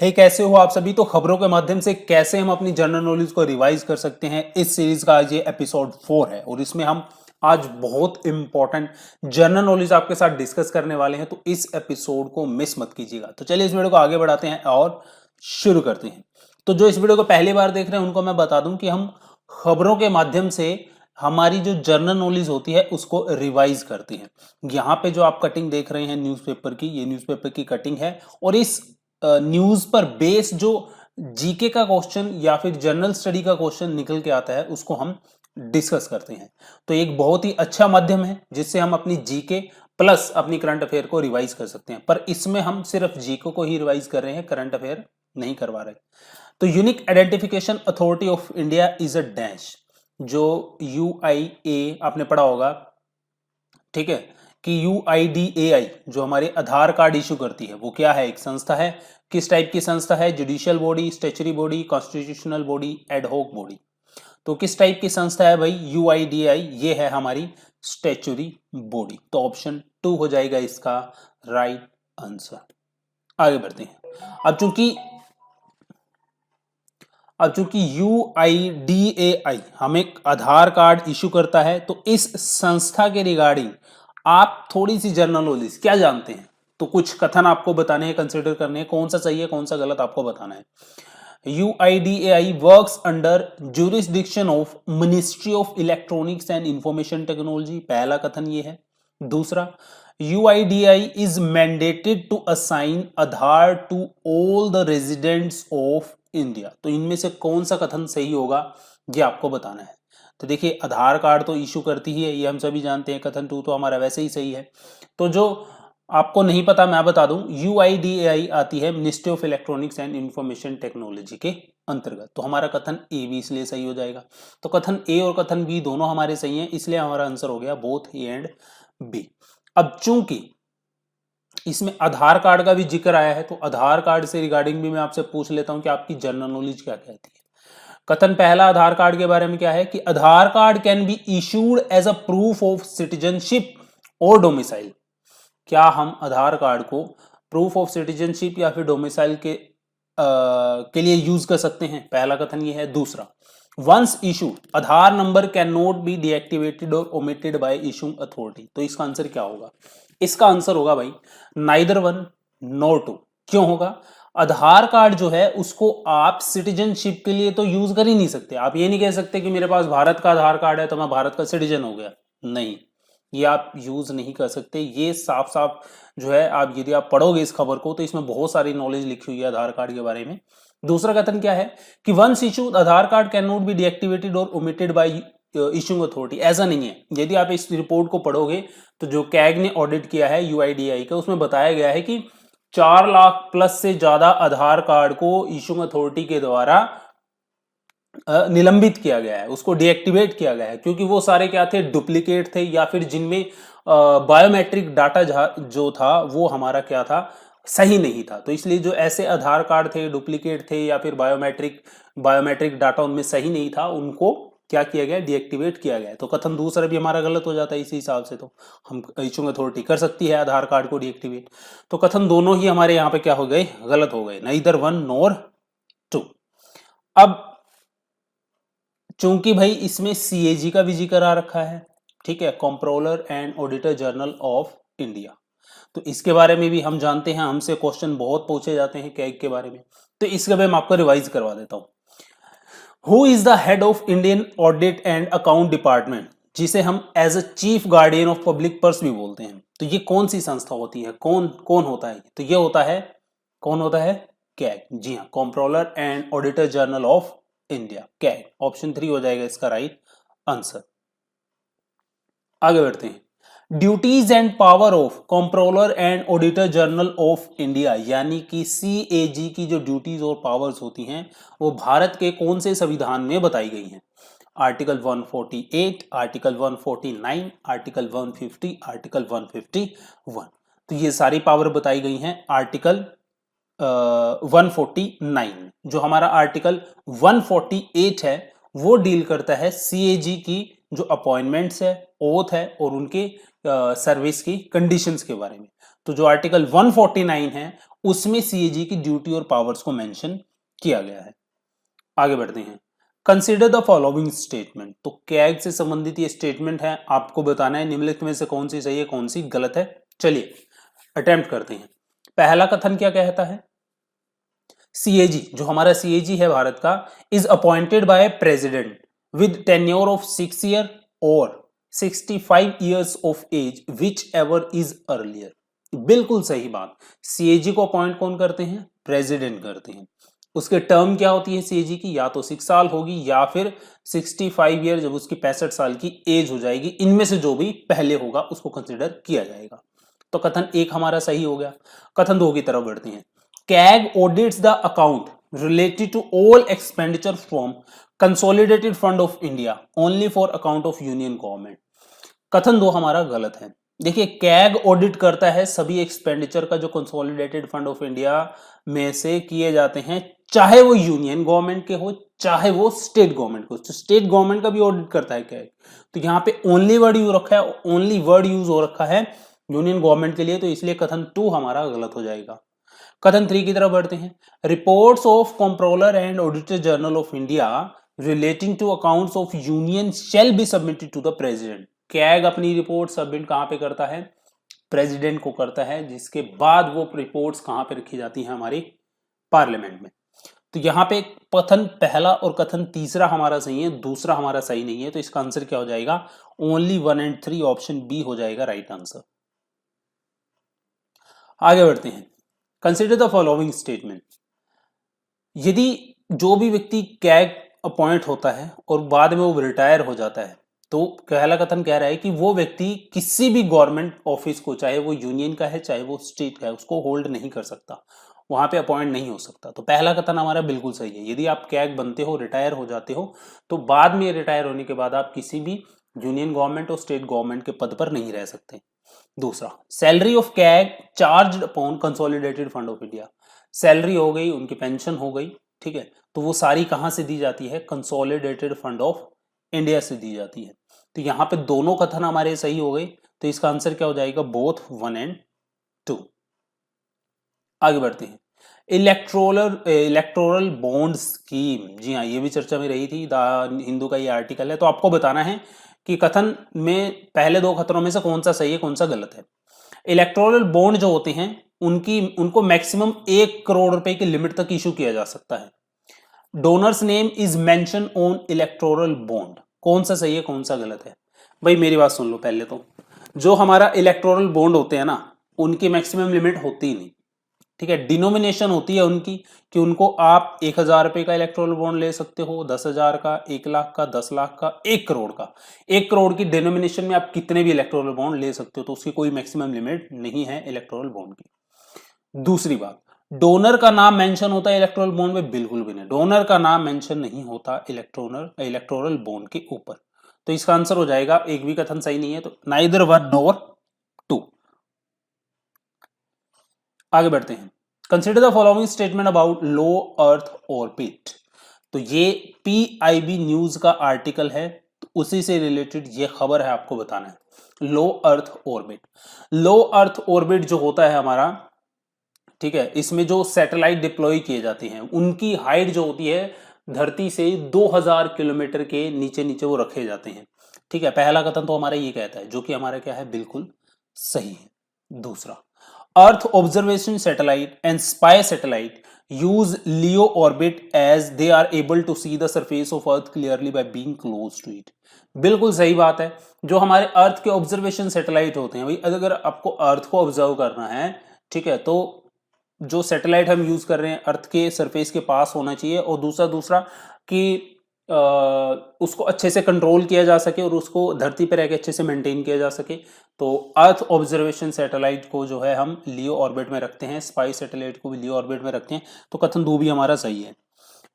हे कैसे हो आप सभी। तो खबरों के माध्यम से कैसे हम अपनी जनरल नॉलेज को रिवाइज कर सकते हैं, इस सीरीज का आज ये एपिसोड 4 है और इसमें हम आज बहुत इंपॉर्टेंट जनरल नॉलेज आपके साथ डिस्कस करने वाले हैं। तो इस एपिसोड को मिस मत कीजिएगा। तो चलिए इस वीडियो को आगे बढ़ाते हैं और शुरू करते हैं। तो जो इस वीडियो को पहली बार देख रहे हैं उनको मैं बता दूं कि हम खबरों के माध्यम से हमारी जो जनरल नॉलेज होती है उसको रिवाइज करते हैं। यहाँ पे जो आप कटिंग देख रहे हैं न्यूज़पेपर की, ये न्यूज़पेपर की कटिंग है और इस न्यूज पर बेस जो जीके का क्वेश्चन या फिर जनरल स्टडी का क्वेश्चन निकल के आता है उसको हम डिस्कस करते हैं। तो एक बहुत ही अच्छा माध्यम है जिससे हम अपनी जीके प्लस अपनी करंट अफेयर को रिवाइज कर सकते हैं। पर इसमें हम सिर्फ जीके को ही रिवाइज कर रहे हैं, करंट अफेयर नहीं करवा रहे। तो unique identification authority of India is a dash, जो यूआईए आपने पढ़ा होगा, ठीक है, कि यूआईडीएआई जो हमारे आधार कार्ड इशू करती है वो क्या है, एक संस्था है। किस टाइप की संस्था है? Judicial body, statutory body, constitutional body, ad hoc body. तो किस टाइप की संस्था है भाई? यूआईडीएआई ये है हमारी स्टैच्यूटरी बॉडी। तो ऑप्शन 2 हो जाएगा इसका राइट आंसर। आगे बढ़ते हैं। अब चूंकि यूआईडीएआई हमें आधार कार्ड इशू करता है तो इस संस्था के रिगार्डिंग आप थोड़ी सी जनरल नॉलेज क्या जानते हैं, तो कुछ कथन आपको बताने हैं, कंसिडर करने हैं, कौन सा सही है कौन सा गलत आपको बताना है। UIDAI works under jurisdiction of ministry of electronics and information technology, पहला कथन ये है। दूसरा, UIDAI is mandated to assign Aadhaar to all the residents of India. तो इनमें से कौन सा कथन सही होगा ये आपको बताना है। तो देखिए आधार कार्ड तो इशू करती ही है, ये हम सभी जानते हैं। कथन 2 तो हमारा वैसे ही सही है। तो जो आपको नहीं पता मैं बता दूं, यूआईडीएआई आती है ministry of electronics and information technology के अंतर्गत। तो हमारा कथन ए भी इसलिए सही हो जाएगा। तो कथन ए और कथन बी दोनों हमारे सही हैं, इसलिए हमारा आंसर हो गया बोथ ए एंड बी। अब चूंकि इसमें आधार कार्ड का भी जिक्र आया है तो आधार कार्ड से रिगार्डिंग भी मैं आपसे पूछ लेता हूं कि आपकी जनरल नॉलेज क्या कहती है। कथन पहला आधार कार्ड के बारे में क्या है कि Aadhaar card can be issued as a proof of citizenship और डोमिसाइल। क्या हम आधार कार्ड को प्रूफ ऑफ सिटीजनशिप या फिर डोमिसाइल के लिए यूज कर सकते हैं? पहला कथन ये है। दूसरा, once issue Aadhaar number can not be deactivated or omitted by issuing authority. तो इसका आंसर क्या होगा? इसका आंसर होगा भाई नाइदर वन नॉर टू। क्यों होगा? आधार कार्ड जो है उसको आप सिटीजनशिप के लिए तो यूज कर ही नहीं सकते। आप ये नहीं कह सकते कि मेरे पास भारत का आधार कार्ड है तो मैं भारत का सिटीजन हो गया, नहीं, ये आप यूज नहीं कर सकते। ये साफ साफ जो है, आप यदि आप पढ़ोगे इस खबर को तो इसमें बहुत सारी नॉलेज लिखी हुई है आधार कार्ड के बारे में। दूसरा कथन क्या है कि once issued Aadhaar card can not be deactivated or omitted by issuing authority. ऐसा नहीं है। यदि आप इस रिपोर्ट को पढ़ोगे तो जो कैग ने ऑडिट किया है यूआईडीएआई का, उसमें बताया गया है कि 4 लाख प्लस से ज्यादा आधार कार्ड को इशूइंग अथॉरिटी के द्वारा निलंबित किया गया है, उसको डीएक्टिवेट किया गया है, क्योंकि वो सारे क्या थे? डुप्लीकेट थे या फिर जिनमें बायोमेट्रिक डाटा जो था वो हमारा क्या था? सही नहीं था। तो इसलिए जो ऐसे आधार कार्ड थे डुप्लीकेट थे या फिर बायोमेट्रिक डाटा उनमें सही नहीं था, उनको क्या किया गया? डीएक्टिवेट किया गया। तो कथन दूसरा भी हमारा गलत हो जाता है इसी हिसाब से। तो हम इशूइंग अथॉरिटी कर सकती है आधार कार्ड को डीएक्टिवेट। तो कथन दोनों ही हमारे यहाँ पे क्या हो गए? गलत हो गए, नाइदर वन नॉर टू। अब चूंकि भाई इसमें सीएजी का भी जिक्र आ रखा है, ठीक है, controller and auditor general of India, तो इसके बारे में भी हम जानते हैं, हमसे क्वेश्चन बहुत पूछे जाते हैं कैग के बारे में। तो इसके बारे में आपको रिवाइज करवा देता हूं। Who is the head of Indian audit and account department, जिसे हम as a chief guardian of public purse भी बोलते हैं। तो ये कौन सी संस्था होती है? कौन कौन होता है? तो ये होता है, कौन होता है? कैग। जी हाँ, controller and auditor general of India, CAG. Option 3 हो जाएगा इसका राइट आंसर। आगे बढ़ते हैं। Duties and power of controller and auditor general of India, यानी कि सीएजी की जो ड्यूटीज और पावर्स होती हैं वो भारत के कौन से संविधान में बताई गई हैं? Article 148, article 149, article 150, article 151। तो ये सारी पावर बताई गई हैं आर्टिकल 149। जो हमारा आर्टिकल 148 है वो डील करता है सीएजी की जो अपॉइंटमेंट्स है, ओथ है और उनके सर्विस की कंडीशंस के बारे में। तो जो आर्टिकल 149 है उसमें सीएजी की ड्यूटी और पावर्स को मेंशन किया गया है। आगे बढ़ते हैं। Consider the following statement. तो कैग से संबंधित ये स्टेटमेंट है, आपको बताना है निम्नलिखित में से कौन सी सही है कौन सी गलत है। चलिए अटेम्प्ट करते हैं। पहला कथन क्या कहता है, सीएजी जो हमारा सीएजी है भारत का is appointed by president with tenure of 6 year or 65 years of age whichever is earlier. बिल्कुल सही बात, सीएजी को अपॉइंट कौन करते हैं, प्रेसिडेंट करते हैं। उसके टर्म क्या होती है सीएजी की, या तो 6 साल होगी या फिर 65 ईयर, जब उसकी 65 साल की एज हो जाएगी, इनमें से जो भी पहले होगा उसको कंसिडर किया जाएगा। तो कथन 1 हमारा सही हो गया। कथन 2 की तरफ बढ़ते हैं। CAG audits the account related to all expenditure from consolidated fund of India only for account of union government. कथन 2 हमारा गलत है। देखिए कैग ऑडिट करता है सभी एक्सपेंडिचर का जो कंसोलिडेटेड फंड ऑफ इंडिया में से किए जाते हैं, चाहे वो यूनियन गवर्नमेंट के हो चाहे वो स्टेट गवर्नमेंट को। तो स्टेट गवर्नमेंट का भी ऑडिट करता है कैग। तो यहाँ पे ओनली वर्ड यूज रखा है, ओनली वर्ड यूज हो रखा है यूनियन गवर्नमेंट के लिए, तो इसलिए कथन 2 हमारा गलत हो जाएगा। कथन 3 की तरफ बढ़ते हैं। Reports of controller and auditor general of India relating to accounts of union shall be submitted to the president. CAG अपनी रिपोर्ट सबमिट कहां पे करता है, प्रेसिडेंट को करता है, जिसके बाद वो रिपोर्ट्स कहां पे रखी जाती हैं, हमारी पार्लियामेंट में। तो यहां पे कथन पहला और कथन तीसरा हमारा सही है, दूसरा हमारा सही नहीं है। तो इसका आंसर क्या हो जाएगा, ओनली 1 एंड 3 ऑप्शन बी हो जाएगा राइट आंसर। आगे बढ़ते हैं। Consider the following statement. यदि जो भी व्यक्ति कैग अपॉइंट होता है और बाद में वो रिटायर हो जाता है, तो पहला कथन कह रहा है कि वो व्यक्ति किसी भी गवर्नमेंट ऑफिस को, चाहे वो यूनियन का है चाहे वो स्टेट का है, उसको होल्ड नहीं कर सकता, वहां पे अपॉइंट नहीं हो सकता। तो पहला कथन हमारा बिल्कुल सही है। यदि आप कैग बनते हो, रिटायर हो जाते हो, तो बाद में रिटायर होने के बाद आप किसी भी यूनियन गवर्नमेंट और स्टेट गवर्नमेंट के पद पर नहीं रह सकते। दूसरा, salary of CAG charged upon consolidated fund of India. Salary हो गई, उनकी पेंशन हो गई, ठीक है, तो वो सारी कहां से दी जाती है, कंसोलिडेटेड फंड ऑफ इंडिया से दी जाती है। तो यहां पे दोनों कथन हमारे सही हो गए। तो इसका आंसर क्या हो जाएगा, बोथ 1 एंड 2। आगे बढ़ते हैं। इलेक्टोरल बॉन्ड स्कीम, जी हाँ, ये भी चर्चा में रही थी, द हिंदू का ये आर्टिकल है। तो आपको बताना है कि कथन में पहले 2 कथनों में से कौन सा सही है कौन सा गलत है। इलेक्टोरल बॉन्ड जो होते हैं उनको मैक्सिमम 1 करोड़ रुपए की लिमिट तक इशू किया जा सकता है। Donors name is mention on electoral bond, कौन सा सही है कौन सा गलत है। भाई मेरी बात सुन लो पहले तो, जो हमारा इलेक्टोरल बॉन्ड होते हैं ना, उनकी मैक्सिमम लिमिट होती ही नहीं, ठीक है। डिनोमिनेशन होती है उनकी कि उनको आप 1000 रुपए का इलेक्टोरल बॉन्ड ले सकते हो, 10,000 का, 1 लाख का, 10 लाख का, 1 करोड़ का। 1 करोड़ की डिनोमिनेशन में आप कितने भी इलेक्टोरल बॉन्ड ले सकते हो, तो उसकी कोई मैक्सिमम लिमिट नहीं है इलेक्टोरल बॉन्ड की। दूसरी बात, डोनर का नाम मेंशन होता है इलेक्टोरल बॉन्ड में, बिल्कुल भी नहीं, डोनर का नाम मेंशन नहीं होता इलेक्टोरल बॉन्ड के ऊपर। तो इसका आंसर हो जाएगा, एक भी कथन सही नहीं है, तो नाइदर 1 नॉर 2। आगे बढ़ते हैं। Consider the following statement about low earth orbit. तो ये PIB न्यूज का आर्टिकल है, तो उसी से रिलेटेड ये खबर है, आपको बताना है। लो अर्थ ऑर्बिट, लो अर्थ ऑर्बिट जो होता है हमारा, ठीक है, इसमें जो सैटेलाइट डिप्लॉय किए जाते हैं उनकी हाइट जो होती है धरती से 2000 किलोमीटर के नीचे नीचे वो रखे जाते हैं, ठीक है। पहला कथन तो हमारा ये कहता है, जो कि हमारा क्या है, बिल्कुल सही है। दूसरा, earth observation satellite and spy satellite use LEO orbit as they are able to see the surface of earth clearly by being close to it. बिल्कुल सही बात है। जो हमारे अर्थ के ऑब्जर्वेशन सैटेलाइट होते हैं, भाई अगर आपको अर्थ को ऑब्जर्व करना है, ठीक है, तो जो सैटेलाइट हम यूज कर रहे हैं अर्थ के सरफेस के पास होना चाहिए, और दूसरा कि उसको अच्छे से कंट्रोल किया जा सके और उसको धरती पर रह के अच्छे से मेंटेन किया जा सके। तो अर्थ ऑब्जर्वेशन सैटेलाइट को जो है हम लियो ऑर्बिट में रखते हैं, स्पाई सैटेलाइट को भी लियो ऑर्बिट में रखते हैं। तो कथन 2 भी हमारा सही है।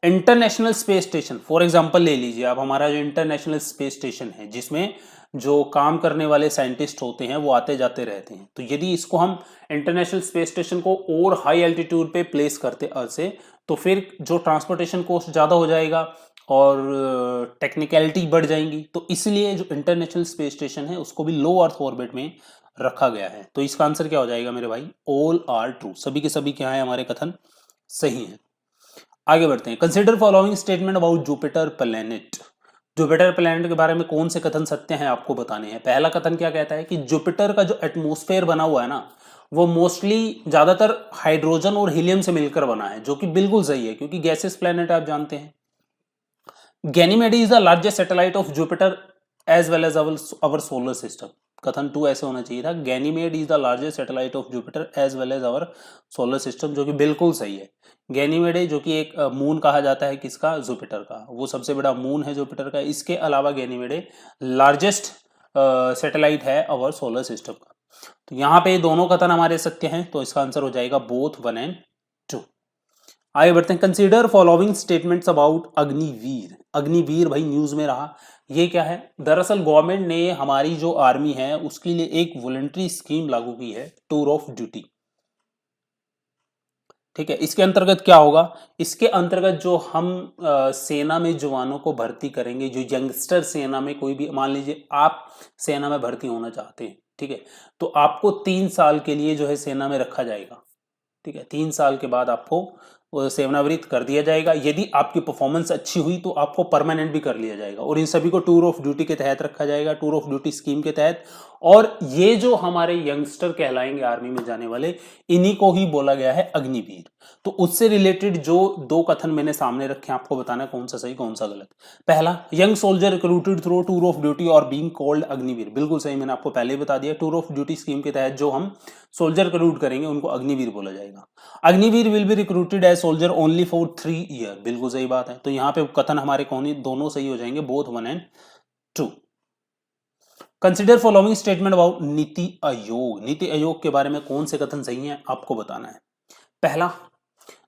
International space station, for example ले लीजिए आप, हमारा जो इंटरनेशनल स्पेस स्टेशन है जिसमें जो काम करने वाले साइंटिस्ट होते हैं वो आते जाते रहते हैं, तो यदि इसको हम इंटरनेशनल स्पेस स्टेशन को और हाई एल्टीट्यूड पे प्लेस करते अर्थ से, तो फिर जो ट्रांसपोर्टेशन कॉस्ट ज़्यादा हो जाएगा और टेक्निकलिटी बढ़ जाएंगी। तो इसलिए जो इंटरनेशनल स्पेस स्टेशन है उसको भी लो अर्थ ऑर्बिट में रखा गया है। तो इसका आंसर क्या हो जाएगा मेरे भाई, ऑल आर ट्रू, सभी के सभी क्या है हमारे कथन सही है। आगे बढ़ते हैं, consider following statement about Jupiter planet. Jupiter planet के बारे में कौन से कथन सत्य हैं आपको बताने हैं। पहला कथन क्या कहता है कि जुपिटर का जो एटमॉस्फेयर बना हुआ है ना, वो मोस्टली ज्यादातर हाइड्रोजन और हीलियम से मिलकर बना है, जो कि बिल्कुल सही है क्योंकि गैसेस प्लैनेट आप जानते हैं। Ganymede is the largest satellite of Jupiter as well as our solar system. कथन 2 ऐसे होना चाहिए था, Ganymede is the largest satellite of Jupiter as well as our solar system, जो कि बिल्कुल सही है। गैनीमेड जो कि एक मून कहा जाता है किसका, जुपिटर का, वो सबसे बड़ा मून है जुपिटर का। इसके अलावा गैनीमेड लार्जेस्ट सैटेलाइट है अवर सोलर सिस्टम का। तो यहाँ पे दोनों कथन हमारे सत्य हैं, तो इसका आंसर हो जाएगा बोथ 1 एंड 2। आगे बढ़ते हैं, consider following statements about Agniveer. Agniveer भाई न्यूज में रहा, ये क्या है, दरअसल गवर्नमेंट ने हमारी जो आर्मी है उसके लिए एक वॉलंटरी स्कीम लागू की है, टूर ऑफ ड्यूटी। ठीक है, इसके अंतर्गत क्या होगा, इसके अंतर्गत जो हम सेना में जवानों को भर्ती करेंगे, जो यंगस्टर सेना में कोई भी, मान लीजिए आप सेना में भर्ती होना चाहते हैं, ठीक है, तो आपको 3 साल के लिए जो है सेना में रखा जाएगा। ठीक है, 3 साल के बाद आपको सेवानिवृत्त कर दिया जाएगा। यदि आपकी परफॉर्मेंस अच्छी हुई तो आपको परमानेंट भी कर लिया जाएगा, और इन सभी को टूर ऑफ ड्यूटी के तहत रखा जाएगा, टूर ऑफ ड्यूटी स्कीम के तहत। और ये जो हमारे यंगस्टर कहलाएंगे आर्मी में जाने वाले, इन्हीं को ही बोला गया है अग्निवीर। तो उससे रिलेटेड जो 2 कथन मैंने सामने रखे, आपको बताना है कौन सा सही कौन सा गलत। पहला, young soldier recruited through tour of duty और बीइंग कॉल्ड अग्निवीर, बिल्कुल सही, मैंने आपको पहले ही बता दिया। टूर ऑफ ड्यूटी स्कीम के तहत जो हम सोल्जर रिक्रूट करेंगे उनको अग्निवीर बोला जाएगा। Agniveer will be recruited as soldier only for 3 year, बिल्कुल सही बात है। तो यहाँ पे कथन हमारे कौन, दोनों सही हो जाएंगे, both 1 and 2। Consider following statement about NITI Aayog. NITI Aayog के बारे में कौन से कथन सही हैं आपको बताना है। पहला,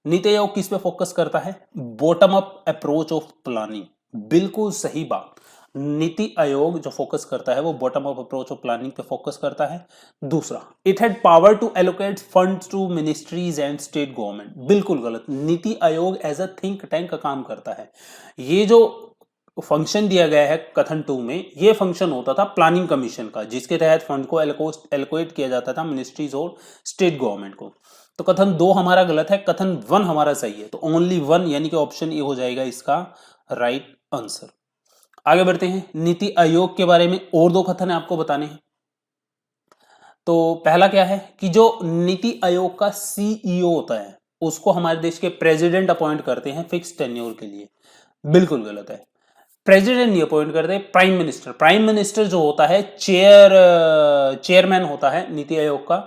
नीति आयोग किस पे फोकस करता है, bottom up approach of planning, बिल्कुल सही बात। नीति आयोग जो फोकस करता है वो bottom up approach of planning पे फोकस करता है। दूसरा, it had power to allocate funds to ministries and state government, बिल्कुल गलत। NITI Aayog as a think tank का काम करता है। ये जो फंक्शन दिया गया है कथन 2 में, ये फंक्शन होता था प्लानिंग कमीशन का, जिसके तहत फंड को एलोकेट किया जाता था मिनिस्ट्रीज और स्टेट गवर्नमेंट को। तो कथन 2 हमारा गलत है, कथन 1 हमारा सही है। तो ओनली 1 यानी कि ऑप्शन ए हो जाएगा इसका राइट आंसर। आगे बढ़ते हैं, नीति आयोग के बारे में और 2 कथन है आपको बताने हैं। तो पहला क्या है कि जो नीति आयोग का सीईओ होता है उसको हमारे देश के प्रेसिडेंट अपॉइंट करते हैं फिक्स टेन्योर के लिए, बिल्कुल गलत है। प्रेसिडेंट नहीं अपॉइंट करते, प्राइम मिनिस्टर। प्राइम मिनिस्टर जो होता है चेयरमैन होता है नीति आयोग का,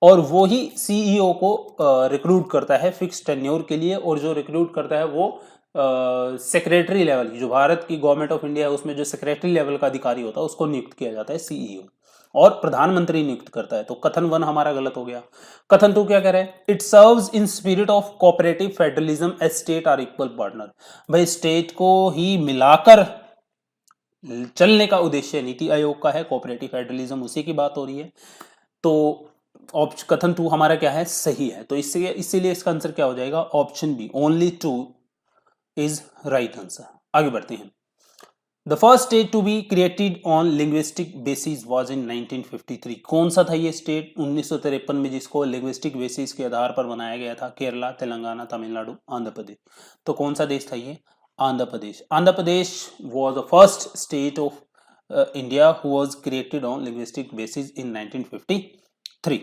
और वो ही सीईओ को रिक्रूट करता है फिक्स टेन्योर के लिए, और जो रिक्रूट करता है वो सेक्रेटरी लेवल की, जो भारत की गवर्नमेंट ऑफ इंडिया है उसमें जो सेक्रेटरी लेवल का अधिकारी होता है उसको नियुक्त किया जाता है सीईओ, और प्रधानमंत्री नियुक्त करता है। तो कथन 1 हमारा गलत हो गया। कथन 2 क्या कह रहा है, it serves in spirit of cooperative federalism as state are equal partner. भाई स्टेट को ही मिलाकर चलने का उद्देश्य नीति आयोग का है, कोऑपरेटिव फेडरलिज्म उसी की बात हो रही है। तो कथन 2 हमारा क्या है, सही है। तो इसीलिए इसका आंसर क्या हो जाएगा, option B, only 2 is right answer. आगे बढ़ते हैं, the first state to be created on linguistic basis was in 1953। कौन सा था ये स्टेट 1953 में जिसको लिंग्विस्टिक बेसिस के आधार पर बनाया गया था, केरला, तेलंगाना, तमिलनाडु, आंध्र प्रदेश। तो कौन सा देश था ये, Andhra Pradesh. Andhra Pradesh was the first state of India who was created on linguistic basis in 1953।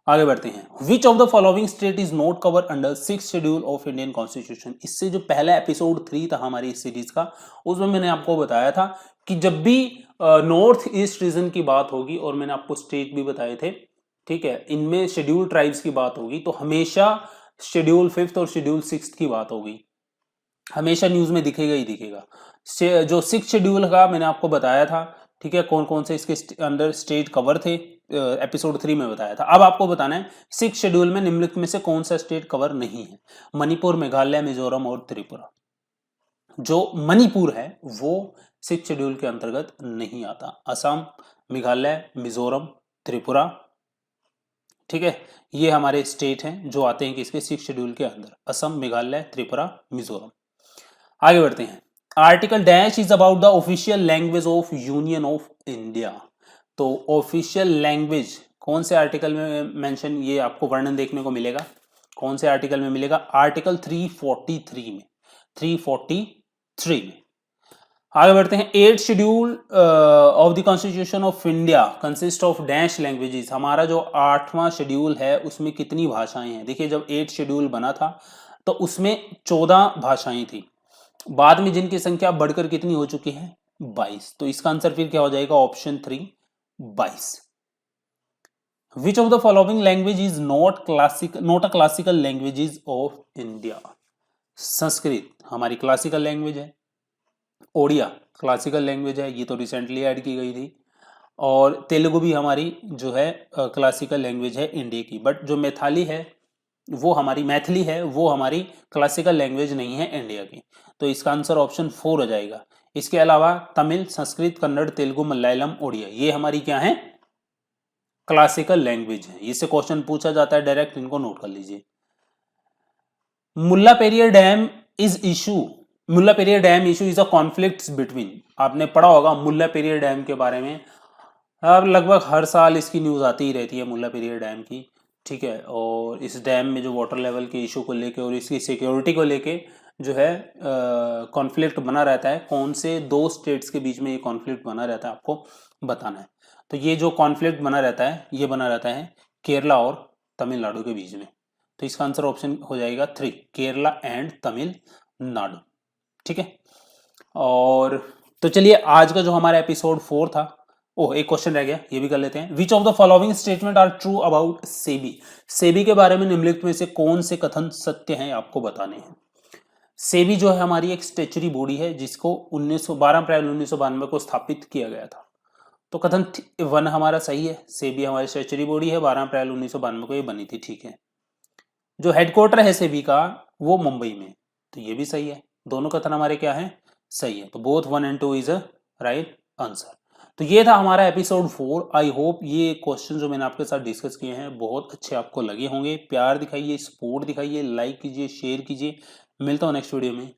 आगे बढ़ते हैं, which of the following state is not cover under 6th schedule of Indian constitution. इससे जो पहला एपिसोड 3 था हमारी इस सीरीज का, उसमें मैंने आपको बताया था कि जब भी नॉर्थ ईस्ट रीजन की बात होगी, और मैंने आपको स्टेट भी बताए थे, ठीक है, इनमें शेड्यूल ट्राइब्स की बात होगी तो हमेशा शेड्यूल 5th और शेड्यूल 6th की बात होगी, हमेशा न्यूज में दिखेगा ही दिखेगा। जो 6th शेड्यूल का मैंने आपको बताया था, ठीक है, कौन कौन से इसके अंडर स्टेट कवर थे, एपिसोड 3 में बताया था। अब आपको बताना है 6th शेड्यूल में निम्नलिखित में से कौन सा स्टेट कवर नहीं है, मणिपुर, मेघालय, मिजोरम और त्रिपुरा। जो मणिपुर है वो 6th शेड्यूल के अंतर्गत नहीं आता, असम, मेघालय, मिजोरम, त्रिपुरा, ठीक है, ये हमारे स्टेट हैं जो आते हैं किसके 6th शेड्यूल के अंदर, असम, मेघालय, त्रिपुरा, मिजोरम। आगे बढ़ते हैं, article dash is about the official language of union of India. तो ऑफिशियल लैंग्वेज कौन से आर्टिकल में मेंशन, ये आपको वर्णन देखने को मिलेगा, कौन से आर्टिकल में मिलेगा? आर्टिकल 343 में, 343 में। आगे बढ़ते हैं। 8th schedule of the constitution of India consist of dash languages. हमारा जो 8वां शेड्यूल है उसमें कितनी भाषाएं हैं? देखिए जब 8th शेड्यूल बना था तो उसमें 14 भाषाएं थी, बाद में जिनकी संख्या बढ़कर कितनी हो चुकी है? 22। तो इसका आंसर फिर क्या हो जाएगा? Option 3, 22। Which of the following language is not a classical languages of India? Sanskrit हमारी क्लासिकल लैंग्वेज है, ओडिया क्लासिकल लैंग्वेज है, ये तो रिसेंटली ऐड की गई थी, और तेलुगु भी हमारी जो है क्लासिकल लैंग्वेज है इंडिया की। बट जो मैथिली है वो हमारी क्लासिकल लैंग्वेज नहीं है इंडिया की। तो इसका आंसर ऑप्शन 4 हो जाएगा। इसके अलावा तमिल, संस्कृत, कन्नड़, तेलुगु, मलयालम, ओडिया ये हमारी क्या है? क्लासिकल लैंग्वेज है। इससे क्वेश्चन पूछा जाता है डायरेक्ट, इनको नोट कर लीजिए। Mulla Periyar dam issue is a conflict between, आपने पढ़ा होगा मुल्ला पेरियार डैम के बारे में। अब लगभग हर साल इसकी न्यूज़ आती ही रहती है मुल्ला पेरियार डैम की, ठीक है। और इस डैम में जो वाटर लेवल के इशू को लेके और इसकी सिक्योरिटी को लेके जो है कॉन्फ्लिक्ट बना रहता है। कौन से 2 स्टेट्स के बीच में ये कॉन्फ्लिक्ट बना रहता है आपको बताना है। तो ये जो कॉन्फ्लिक्ट बना रहता है ये बना रहता है केरला और तमिलनाडु के बीच में। तो इसका आंसर ऑप्शन हो जाएगा 3, केरला एंड तमिलनाडु, ठीक है। और तो चलिए आज का जो हमारा एपिसोड 4 था, एक क्वेश्चन रह गया, ये भी कर लेते हैं। Which of the following statement are true about SEBI? SEBI के बारे में निम्नलिखित में से कौन से कथन सत्य हैं आपको बताने हैं। सेबी जो है हमारी एक स्टैच्यूटरी बॉडी है जिसको 12 अप्रैल 1992 को स्थापित किया गया था। तो कथन 1 हमारा सही है, सेबी हमारी स्टैच्यूटरी बॉडी है, 12 अप्रैल 1992 को ये बनी थी, ठीक है। जो हेडक्वार्टर है सेबी का वो मुंबई में, तो ये भी सही है। दोनों कथन हमारे क्या है? सही है। तो both 1 and 2 is a right answer. तो ये था हमारा एपिसोड 4। आई होप ये क्वेश्चन जो मैंने आपके साथ डिस्कस किए हैं बहुत अच्छे आपको लगे होंगे। प्यार दिखाइए, सपोर्ट दिखाइए, लाइक कीजिए, शेयर कीजिए। मिलता हूँ नेक्स्ट वीडियो में।